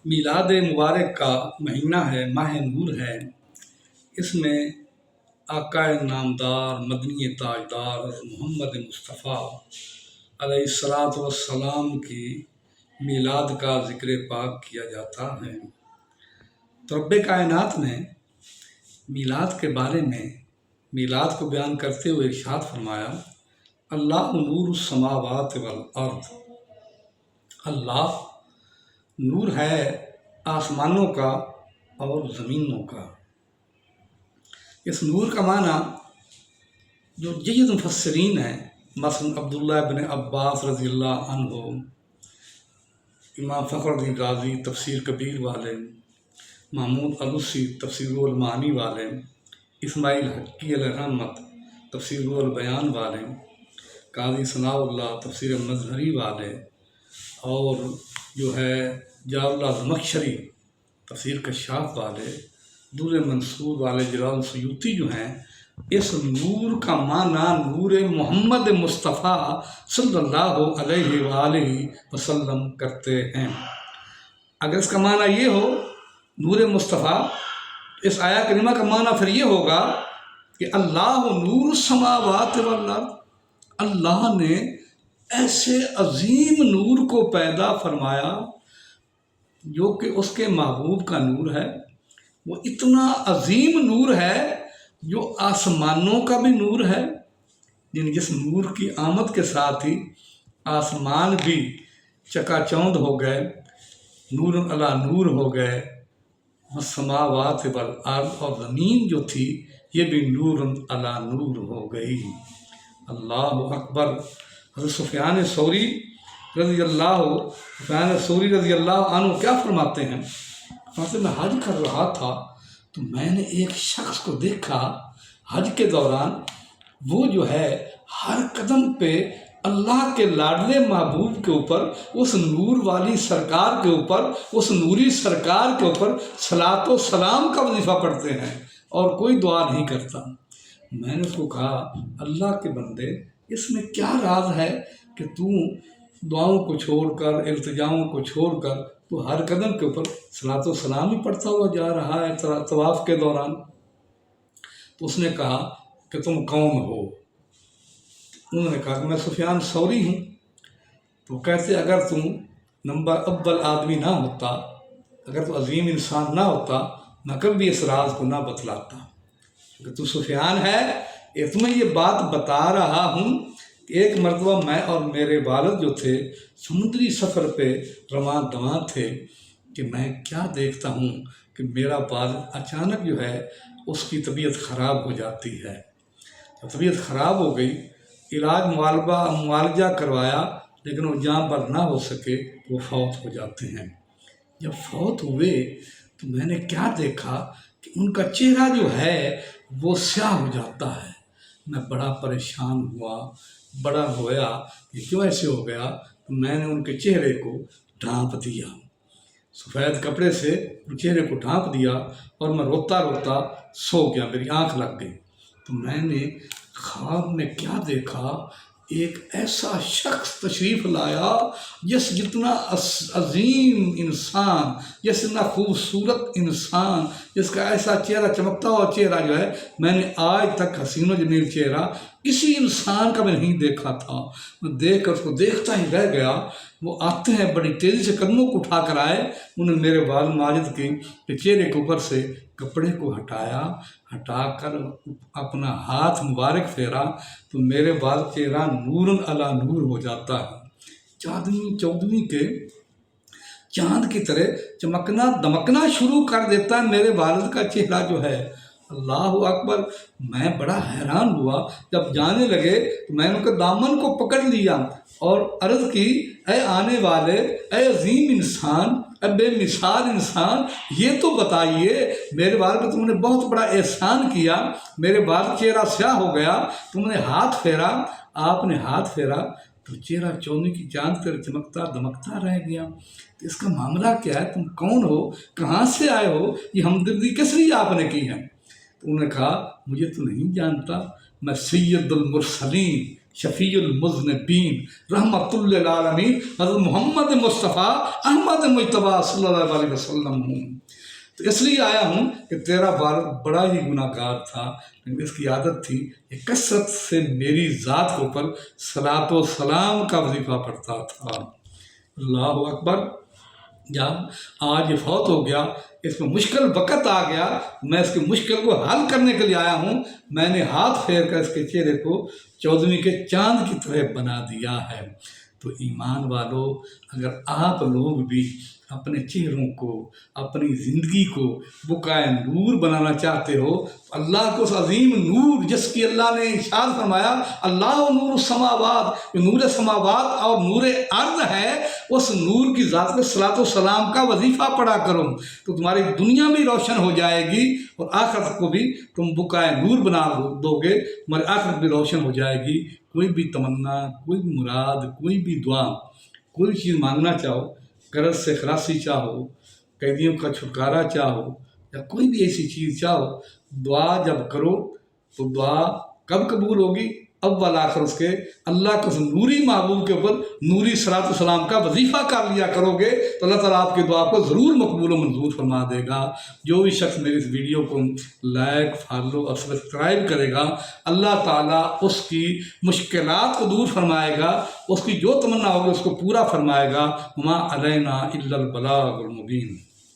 میلاد مبارک کا مہینہ ہے، ماہ نور ہے۔ اس میں آقا نامدار مدنی تاجدار محمد مصطفیٰ علیہ الصلاۃ والسلام کی میلاد کا ذکر پاک کیا جاتا ہے۔ تو رب کائنات نے میلاد کے بارے میں میلاد کو بیان کرتے ہوئے ارشاد فرمایا، اللہ نور السماوات والارض، اللہ نور ہے آسمانوں کا اور زمینوں کا۔ اس نور کا معنی جو جید مفسرین ہیں، مثلا عبداللہ بن عباس رضی اللہ عنہ، امام فخر الدین رازی تفسیر کبیر والے، محمود علوسی تفسیر المعانی والے، اسماعیل حقی علیہ رحمت تفسیر البیان والے، قاضی ثناء اللہ تفسیر مظہری والے، اور جو ہے جار اللہ زمخشری تفسیر کشاف والے، در منصور والے جلال سیوطی جو ہیں، اس نور کا معنی نور محمد مصطفیٰ صلی اللہ علیہ وآلہ وسلم کرتے ہیں۔ اگر اس کا معنی یہ ہو نور مصطفیٰ، اس آیہ کریمہ کا معنی پھر یہ ہوگا کہ اللہ نور السماوات والارض، اللہ نے ایسے عظیم نور کو پیدا فرمایا جو کہ اس کے محبوب کا نور ہے۔ وہ اتنا عظیم نور ہے جو آسمانوں کا بھی نور ہے، یعنی جس نور کی آمد کے ساتھ ہی آسمان بھی چکا چوند ہو گئے، نور علی نور ہو گئے، والسماوات والارض، اور زمین جو تھی یہ بھی نور علی نور ہو گئی۔ اللہ اکبر۔ حضرت سفیان ثوری رضی اللہ عنہ کیا فرماتے ہیں؟ میں حج کر رہا تھا تو میں نے ایک شخص کو دیکھا حج کے دوران، وہ جو ہے ہر قدم پہ اللہ کے لاڈلے محبوب کے اوپر، اس نور والی سرکار کے اوپر، اس نوری سرکار کے اوپر صلاۃ و سلام کا وظیفہ پڑھتے ہیں اور کوئی دعا نہیں کرتا۔ میں نے اس کو کہا، اللہ کے بندے، اس میں کیا راز ہے کہ تو دعاؤں کو چھوڑ کر، التجاؤں کو چھوڑ کر تو ہر قدم کے اوپر صلاۃ و سلام ہی پڑھتا ہوا جا رہا ہے طواف کے دوران؟ تو اس نے کہا کہ تم کون ہو؟ انہوں نے کہا کہ میں سفیان ثوری ہوں۔ تو کہتے اگر تم نمبر اول آدمی نہ ہوتا، اگر تو عظیم انسان نہ ہوتا، میں کبھی اس راز کو نہ بتلاتا کہ تو سفیان ہے۔ تمہیں یہ بات بتا رہا ہوں کہ ایک مرتبہ میں اور میرے والد جو تھے سمندری سفر پہ رواں دواں تھے کہ میں کیا دیکھتا ہوں کہ میرا والد اچانک جو ہے اس کی طبیعت خراب ہو جاتی ہے۔ جب طبیعت خراب ہو گئی، علاج معالجہ کروایا، لیکن وہ جاں بر نہ ہو سکے، وہ فوت ہو جاتے ہیں۔ جب فوت ہوئے تو میں نے کیا دیکھا کہ ان کا چہرہ جو ہے وہ سیاہ ہو جاتا ہے۔ میں بڑا پریشان ہوا، بڑا رویا کہ کیوں ایسے ہو گیا۔ تو میں نے ان کے چہرے کو ڈھانپ دیا، سفید کپڑے سے چہرے کو ڈھانپ دیا، اور میں روتا روتا سو گیا، میری آنکھ لگ گئی۔ تو میں نے خواب میں کیا دیکھا، ایک ایسا شخص تشریف لایا جس جتنا عظیم انسان، جس اتنا خوبصورت انسان، جس کا ایسا چہرہ چمکتا ہوا چہرہ جو ہے میں نے آج تک حسین و جمیل چہرہ کسی انسان کا میں نہیں دیکھا تھا۔ میں دیکھ کر اس کو دیکھتا ہی رہ گیا۔ وہ آتے ہیں، بڑی تیزی سے قدموں کو اٹھا کر آئے، انہوں نے میرے والد ماجد کے چہرے کے اوپر سے کپڑے کو ہٹا کر اپنا ہاتھ مبارک پھیرا تو میرے والد چہرہ نور علی نور ہو جاتا ہے۔ چودھویں کے چاند کی طرح چمکنا دمکنا شروع کر دیتا ہے میرے والد کا چہرہ جو ہے۔ اللہ اکبر۔ میں بڑا حیران ہوا۔ جب جانے لگے تو میں نے ان کے دامن کو پکڑ لیا اور عرض کی، اے آنے والے، اے عظیم انسان، اے بے مثال انسان، یہ تو بتائیے میرے والد پہ تم نے بہت بڑا احسان کیا، میرے والد چہرہ سیاہ ہو گیا، تم نے ہاتھ پھیرا، آپ نے ہاتھ پھیرا تو چہرہ چودھویں کی چاند پر چمکتا دمکتا رہ گیا۔ تو اس کا معاملہ کیا ہے؟ تم کون ہو؟ کہاں سے آئے ہو؟ یہ ہمدردی کس لیے آپ نے کی ہے؟ تو انہوں نے کہا، مجھے تو نہیں جانتا، میں سید المرسلین شفیع المذنبین رحمت للعالمین حضرت محمد مصطفیٰ احمد مجتبیٰ صلی اللہ علیہ وسلم ہوں۔ تو اس لیے آیا ہوں کہ تیرا والد بڑا ہی گناہ گار تھا، لیکن اس کی عادت تھی کہ کثرت سے میری ذات کے اوپر صلاۃ و سلام کا وظیفہ پڑھتا تھا۔ اللہ اکبر۔ جب آج یہ فوت ہو گیا، اس میں مشکل وقت آ گیا، میں اس کی مشکل کو حل کرنے کے لیے آیا ہوں۔ میں نے ہاتھ پھیر کر اس کے چہرے کو 14ویں کے چاند کی طرح بنا دیا ہے۔ تو ایمان والو، اگر آپ لوگ بھی اپنے چہروں کو، اپنی زندگی کو بقائے نور بنانا چاہتے ہو، تو اللہ کو اس عظیم نور جس کی اللہ نے ارشاد فرمایا اللہ نور السماوات، جو نور سماوات اور نور ارض ہے، اس نور کی ذات میں صلاۃ و سلام کا وظیفہ پڑھا کرو، تو تمہاری دنیا بھی روشن ہو جائے گی اور آخرت کو بھی تم بقائے نور بنا دو گے، تمہاری آخرت بھی روشن ہو جائے گی۔ کوئی بھی تمنا، کوئی بھی مراد، کوئی بھی دعا، کوئی چیز مانگنا چاہو، قرض سے خلاصی چاہو، قیدیوں کا چھٹکارا چاہو، یا کوئی بھی ایسی چیز چاہو، دعا جب کرو تو دعا کب قبول ہوگی؟ اول آخر اس کے اللہ کے اس نوری محبوب کے اوپر نوری صلاۃ و سلام کا وظیفہ کر لیا کرو گے تو اللہ تعالیٰ آپ کی دعا کو ضرور مقبول و منظور فرما دے گا۔ جو بھی شخص میری اس ویڈیو کو لائک، فالو اور سبسکرائب کرے گا، اللہ تعالیٰ اس کی مشکلات کو دور فرمائے گا، اس کی جو تمنا ہوگی اس کو پورا فرمائے گا۔ وما علینا الا البلاغ المبین۔